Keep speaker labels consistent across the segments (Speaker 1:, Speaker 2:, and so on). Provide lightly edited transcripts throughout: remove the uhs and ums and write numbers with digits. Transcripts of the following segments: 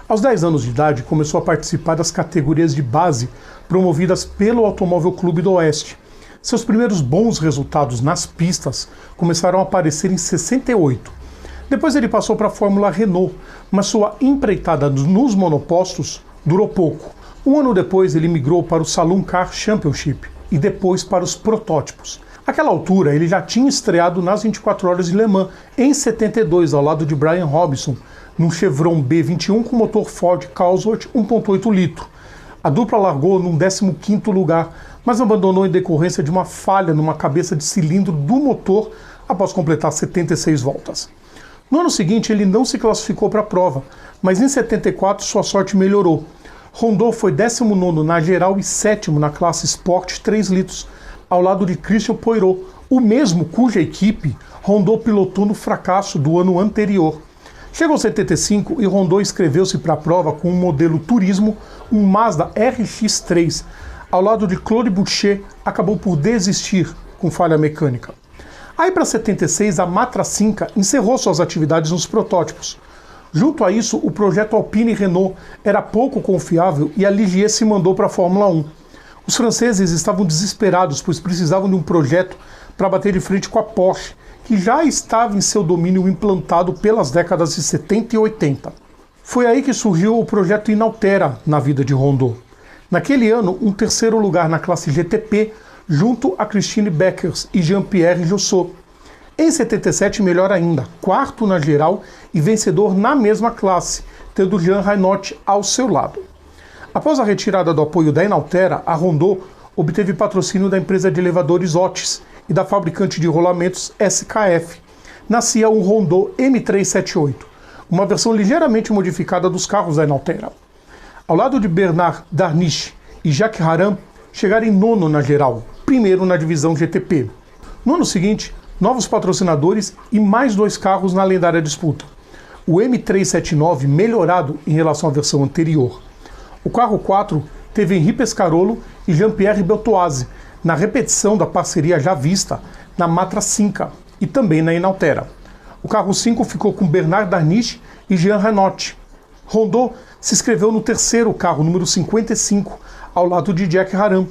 Speaker 1: Aos 10 anos de idade, começou a participar das categorias de base promovidas pelo Automóvel Clube do Oeste. Seus primeiros bons resultados nas pistas começaram a aparecer em 68. Depois ele passou para a Fórmula Renault, mas sua empreitada nos monopostos durou pouco. Um ano depois ele migrou para o Saloon Car Championship e depois para os protótipos. Naquela altura ele já tinha estreado nas 24 horas de Le Mans em 72 ao lado de Brian Robinson, num Chevron B21 com motor Ford Cosworth 1.8 litro. A dupla largou num 15º lugar, mas abandonou em decorrência de uma falha numa cabeça de cilindro do motor após completar 76 voltas. No ano seguinte ele não se classificou para a prova, mas em 74 sua sorte melhorou. Rondeau foi 19º na geral e 7º na classe Sport 3 litros, ao lado de Christian Poirot, o mesmo cuja equipe Rondeau pilotou no fracasso do ano anterior. Chegou 75 e Rondeau inscreveu-se para a prova com um modelo turismo, um Mazda RX-3. Ao lado de Claude Boucher, acabou por desistir com falha mecânica. Aí para 76, a Matracinca encerrou suas atividades nos protótipos. Junto a isso, o projeto Alpine Renault era pouco confiável e a Ligier se mandou para a Fórmula 1. Os franceses estavam desesperados, pois precisavam de um projeto para bater de frente com a Porsche, que já estava em seu domínio implantado pelas décadas de 70 e 80. Foi aí que surgiu o projeto Inaltera na vida de Rondeau. Naquele ano, um 3º lugar na classe GTP, junto a Christine Beckers e Jean-Pierre Jossot. Em 77, melhor ainda, 4º na geral e vencedor na mesma classe, tendo Jean Rainot ao seu lado. Após a retirada do apoio da Inaltera, a Rondeau obteve patrocínio da empresa de elevadores Otis e da fabricante de rolamentos SKF. Nascia um Rondeau M378, uma versão ligeiramente modificada dos carros da Inaltera. Ao lado de Bernard Darniche e Jacques Haran, chegaram em 9º na geral, 1º na divisão GTP. No ano seguinte, novos patrocinadores e mais 2 carros na lendária disputa. O M379 melhorado em relação à versão anterior. O carro 4 teve Henri Pescarolo e Jean-Pierre Beltoise, na repetição da parceria já vista na Matracinca e também na Inaltera. O carro 5 ficou com Bernard Darniche e Jean Rainot. Rondeau se inscreveu no 3º carro, número 55, ao lado de Jack Haran.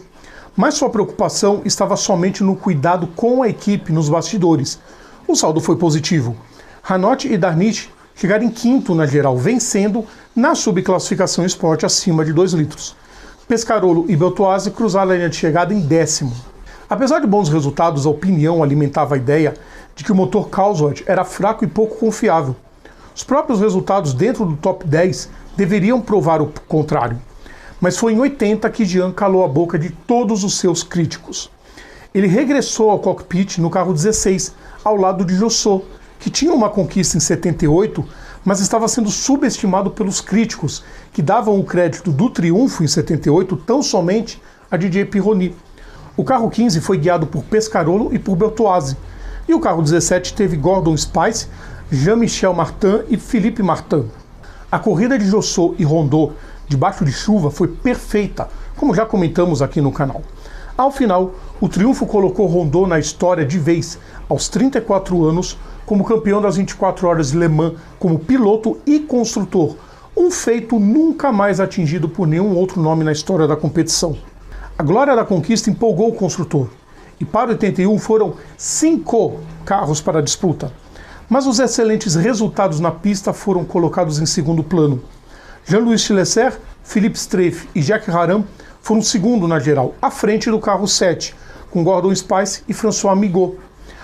Speaker 1: Mas sua preocupação estava somente no cuidado com a equipe nos bastidores. O saldo foi positivo. Rainot e Darniche chegaram em 5º na geral, vencendo na subclassificação Sport acima de 2 litros. Pescarolo e Beltoise cruzaram a linha de chegada em 10º. Apesar de bons resultados, a opinião alimentava a ideia de que o motor Cosworth era fraco e pouco confiável. Os próprios resultados dentro do top 10 deveriam provar o contrário. Mas foi em 80 que Jean calou a boca de todos os seus críticos. Ele regressou ao cockpit no carro 16, ao lado de Jossot, que tinha uma conquista em 78, mas estava sendo subestimado pelos críticos, que davam o crédito do triunfo em 78 tão somente a Didier Pironi. O carro 15 foi guiado por Pescarolo e por Beltoise, e o carro 17 teve Gordon Spice, Jean-Michel Martin e Philippe Martin. A corrida de Jossot e Rondeau debaixo de chuva foi perfeita, como já comentamos aqui no canal. Ao final, o triunfo colocou Rondeau na história de vez, aos 34 anos, como campeão das 24 horas de Le Mans, como piloto e construtor, um feito nunca mais atingido por nenhum outro nome na história da competição. A glória da conquista empolgou o construtor, e para 81 foram 5 carros para a disputa. Mas os excelentes resultados na pista foram colocados em segundo plano. Jean-Louis Schlesser, Philippe Streiff e Jacques Haran foram 2º na geral, à frente do carro 7, com Gordon Spice e François Migaud.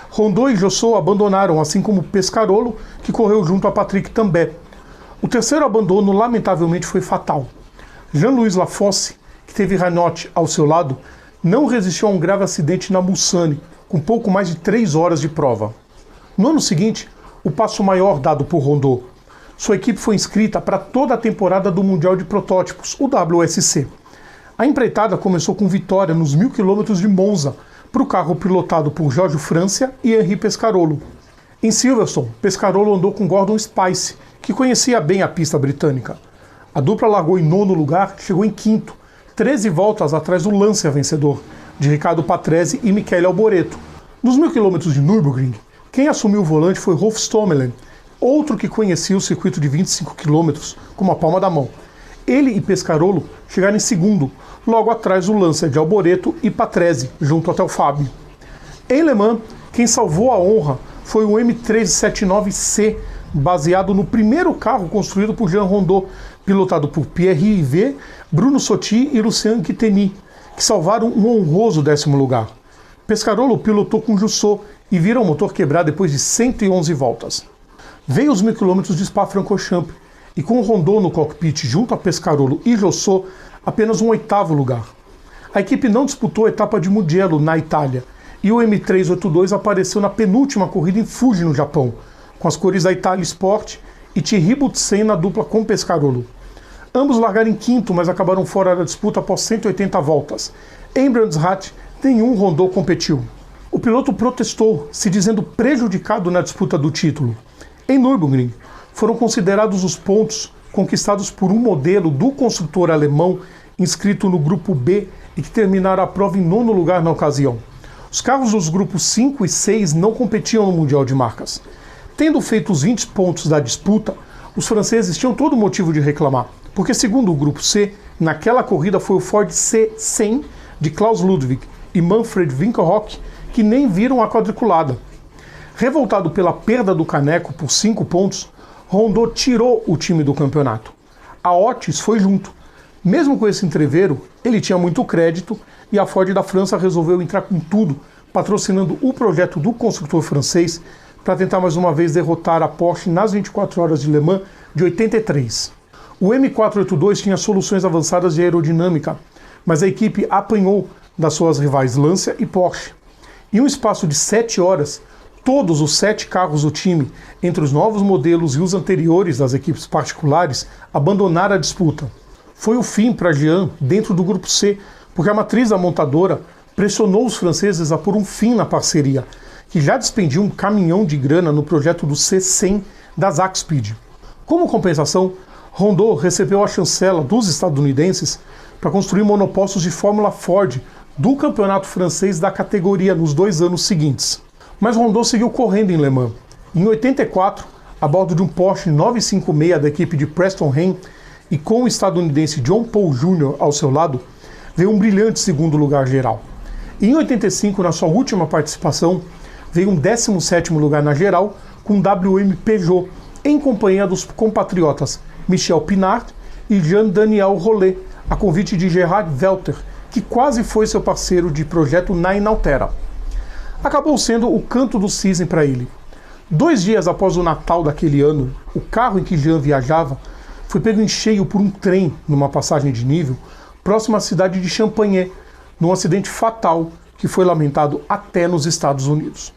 Speaker 1: Rondeau e Jossot abandonaram, assim como Pescarolo, que correu junto a Patrick Tambay. O 3º abandono, lamentavelmente, foi fatal. Jean-Louis Lafosse, que teve Rainot ao seu lado, não resistiu a um grave acidente na Mulsanne, com pouco mais de 3 horas de prova. No ano seguinte, o passo maior dado por Rondeau. Sua equipe foi inscrita para toda a temporada do Mundial de Protótipos, o WSC. A empreitada começou com vitória nos 1000 km de Monza, para o carro pilotado por Jorge Francia e Henri Pescarolo. Em Silverstone, Pescarolo andou com Gordon Spice, que conhecia bem a pista britânica. A dupla largou em 9º lugar, chegou em 5º, 13 voltas atrás do Lancia vencedor, de Riccardo Patrese e Michele Alboreto. Nos 1000 km de Nürburgring, quem assumiu o volante foi Rolf Stommelen, outro que conhecia o circuito de 25 km como a palma da mão. Ele e Pescarolo chegaram em segundo, logo atrás o Lancia de Alboreto e Patrese, junto até o Fábio. Em Le Mans, quem salvou a honra foi o M379C, baseado no primeiro carro construído por Jean Rondeau, pilotado por Pierre Yves, Bruno Sotti e Lucien Guiteny, que salvaram um honroso 10º lugar. Pescarolo pilotou com Jussot e vira o motor quebrar depois de 111 voltas. Veio os 1000 km de Spa-Francorchamps, e com Rondeau no cockpit junto a Pescarolo e Jussot, apenas um 8º lugar. A equipe não disputou a etapa de Mugello, na Itália, e o M382 apareceu na penúltima corrida em Fuji, no Japão, com as cores da Itália Sport e Thierry Boutsen na dupla com Pescarolo. Ambos largaram em quinto, mas acabaram fora da disputa após 180 voltas. Em Brands Hatch, nenhum Rondeau competiu. O piloto protestou, se dizendo prejudicado na disputa do título. Em Nürburgring, foram considerados os pontos conquistados por um modelo do construtor alemão inscrito no grupo B e que terminaram a prova em 9º lugar na ocasião. Os carros dos grupos 5 e 6 não competiam no Mundial de Marcas. Tendo feito os 20 pontos da disputa, os franceses tinham todo motivo de reclamar, porque segundo o grupo C, naquela corrida foi o Ford C100 de Klaus Ludwig e Manfred Winkelhock que nem viram a quadriculada. Revoltado pela perda do caneco por 5 pontos, Rondeau tirou o time do campeonato. A Otis foi junto. Mesmo com esse entreveiro, ele tinha muito crédito e a Ford da França resolveu entrar com tudo, patrocinando o projeto do construtor francês para tentar mais uma vez derrotar a Porsche nas 24 horas de Le Mans de 83. O M482 tinha soluções avançadas de aerodinâmica, mas a equipe apanhou das suas rivais Lancia e Porsche. Em um espaço de 7 horas, todos os 7 carros do time, entre os novos modelos e os anteriores das equipes particulares, abandonaram a disputa. Foi o fim para Jean dentro do grupo C, porque a matriz da montadora pressionou os franceses a pôr um fim na parceria, que já despendia um caminhão de grana no projeto do C100 da Zakspeed. Como compensação, Rondeau recebeu a chancela dos estadunidenses para construir monopostos de Fórmula Ford do campeonato francês da categoria nos 2 anos seguintes. Mas Rondeau seguiu correndo em Le Mans. Em 84, a bordo de um Porsche 956 da equipe de Preston Hain e com o estadunidense John Paul Jr. ao seu lado, veio um brilhante 2º lugar geral. E em 85, na sua última participação, veio um 17º lugar na geral com WM Peugeot, em companhia dos compatriotas Michel Pinard e Jean-Daniel Rollet, a convite de Gerhard Welter, que quase foi seu parceiro de projeto na Inaltera. Acabou sendo o canto do cisne para ele. 2 dias após o Natal daquele ano, o carro em que Jean viajava foi pego em cheio por um trem numa passagem de nível próximo à cidade de Champagney, num acidente fatal que foi lamentado até nos Estados Unidos.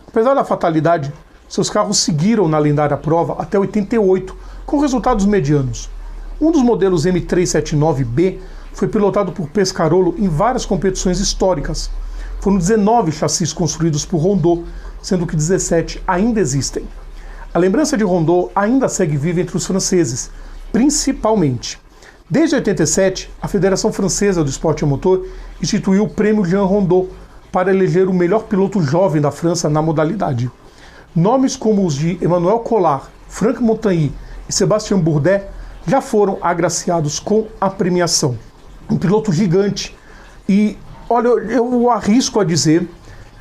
Speaker 1: Apesar da fatalidade, seus carros seguiram na lendária prova até 88, com resultados medianos. Um dos modelos M379B foi pilotado por Pescarolo em várias competições históricas. Foram 19 chassis construídos por Rondeau, sendo que 17 ainda existem. A lembrança de Rondeau ainda segue viva entre os franceses, principalmente. Desde 87, a Federação Francesa do Esporte a Motor instituiu o Prêmio Jean Rondeau para eleger o melhor piloto jovem da França na modalidade. Nomes como os de Emmanuel Collard, Franck Montagny e Sébastien Bourdais já foram agraciados com a premiação. Um piloto gigante e, olha, eu arrisco a dizer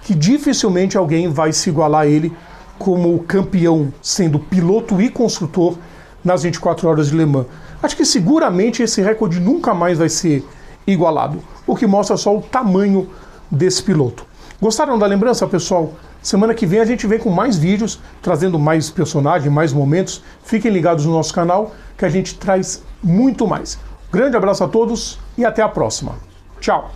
Speaker 1: que dificilmente alguém vai se igualar a ele como campeão, sendo piloto e construtor nas 24 horas de Le Mans. Acho que seguramente esse recorde nunca mais vai ser igualado, o que mostra só o tamanho desse piloto. Gostaram da lembrança, pessoal? Semana que vem a gente vem com mais vídeos, trazendo mais personagens, mais momentos. Fiquem ligados no nosso canal, que a gente traz muito mais. Grande abraço a todos e até a próxima. Tchau!